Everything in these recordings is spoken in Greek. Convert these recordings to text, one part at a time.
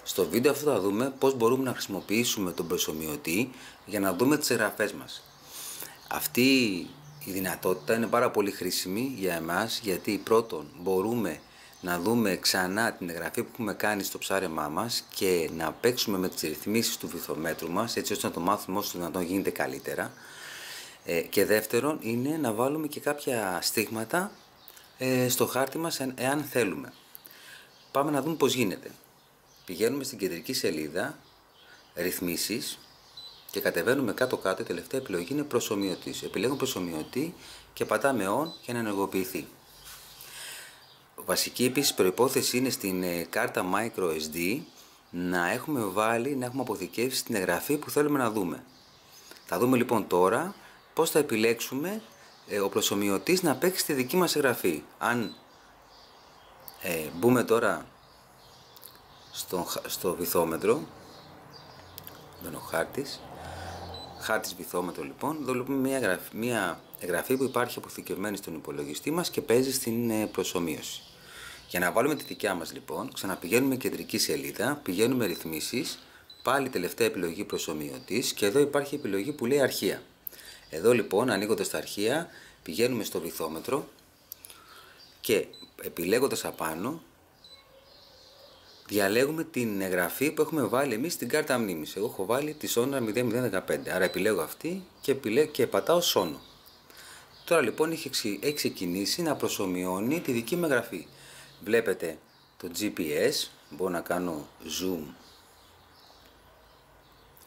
Στο βίντεο αυτό θα δούμε πώς μπορούμε να χρησιμοποιήσουμε τον προσομοιωτή για να δούμε τις εγγραφές μας. Αυτή η δυνατότητα είναι πάρα πολύ χρήσιμη για εμάς, γιατί πρώτον μπορούμε να δούμε ξανά την εγγραφή που έχουμε κάνει στο ψάρεμά μας και να παίξουμε με τις ρυθμίσεις του βυθομέτρου μας, έτσι ώστε να το μάθουμε όσο δυνατόν γίνεται καλύτερα. Και δεύτερον είναι να βάλουμε και κάποια στίγματα στο χάρτη μας εάν θέλουμε. Πάμε να δούμε πώς γίνεται. Πηγαίνουμε στην κεντρική σελίδα, ρυθμίσεις, και κατεβαίνουμε κάτω-κάτω. Η τελευταία επιλογή είναι προσομοιωτής. Επιλέγουμε προσομοιωτή και πατάμε on για να ενεργοποιηθεί. Βασική επίσης προϋπόθεση είναι στην κάρτα microSD να έχουμε αποθηκεύσει την εγγραφή που θέλουμε να δούμε. Θα δούμε λοιπόν τώρα πώς θα επιλέξουμε ο προσομοιωτής να παίξει τη δική μας εγγραφή. Αν μπούμε τώρα στο βυθόμετρο, δεν είναι ο χάρτης βυθόμετρο λοιπόν, εδώ βλέπουμε μια εγγραφή που υπάρχει αποθηκευμένη στον υπολογιστή μας και παίζει στην προσομοίωση. Για να βάλουμε τη δικιά μας λοιπόν, ξαναπηγαίνουμε κεντρική σελίδα, πηγαίνουμε ρυθμίσεις, πάλι τελευταία επιλογή προσομοιωτής και εδώ υπάρχει επιλογή που λέει αρχεία. Εδώ λοιπόν, ανοίγοντας τα αρχεία, πηγαίνουμε στο βυθόμετρο και επιλέγοντας απάνω διαλέγουμε την εγγραφή που έχουμε βάλει εμείς στην κάρτα μνήμης. Εγώ έχω βάλει τη Sonar 0015, άρα επιλέγω αυτή και πατάω Sono. Τώρα λοιπόν έχει ξεκινήσει να προσομοιώνει τη δική μου εγγραφή. Βλέπετε το GPS, μπορώ να κάνω zoom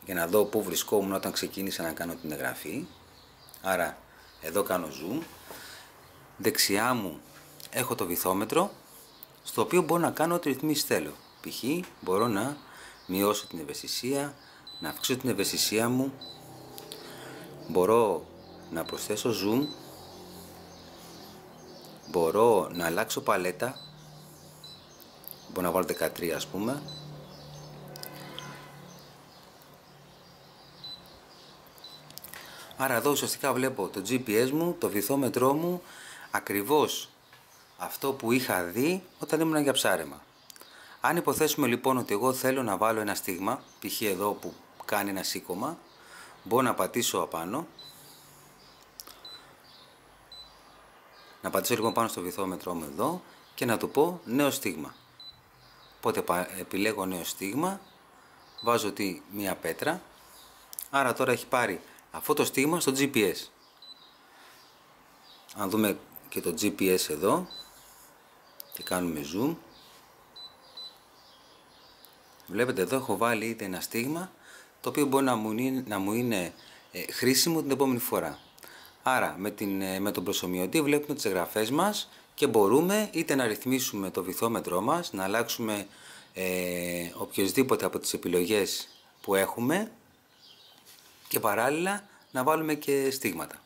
για να δω πού βρισκόμουν όταν ξεκίνησα να κάνω την εγγραφή. Άρα εδώ κάνω zoom. Δεξιά μου έχω το βυθόμετρο, στο οποίο μπορώ να κάνω ό,τι ρυθμίσεις θέλω. Π.χ. μπορώ να μειώσω την ευαισθησία, να αυξήσω την ευαισθησία μου, μπορώ να προσθέσω zoom, μπορώ να αλλάξω παλέτα, μπορώ να βάλω 13 ας πούμε, άρα εδώ ουσιαστικά βλέπω το GPS μου, το βυθόμετρό μου, ακριβώς αυτό που είχα δει όταν ήμουν για ψάρεμα. Αν υποθέσουμε λοιπόν ότι εγώ θέλω να βάλω ένα στίγμα, π.χ. εδώ που κάνει ένα σήκωμα, μπορώ να πατήσω απάνω, να πατήσω λοιπόν πάνω στο βυθόμετρό μου εδώ και να του πω νέο στίγμα. Οπότε επιλέγω νέο στίγμα, βάζω μία πέτρα, άρα τώρα έχει πάρει αυτό το στίγμα στο GPS. Αν δούμε και το GPS εδώ και κάνουμε zoom, βλέπετε εδώ έχω βάλει ήδη ένα στίγμα το οποίο μπορεί να μου είναι χρήσιμο την επόμενη φορά. Άρα με τον προσομοιωτή βλέπουμε τις εγγραφές μας και μπορούμε είτε να ρυθμίσουμε το βυθόμετρό μας, να αλλάξουμε οποιοσδήποτε από τις επιλογές που έχουμε και παράλληλα να βάλουμε και στίγματα.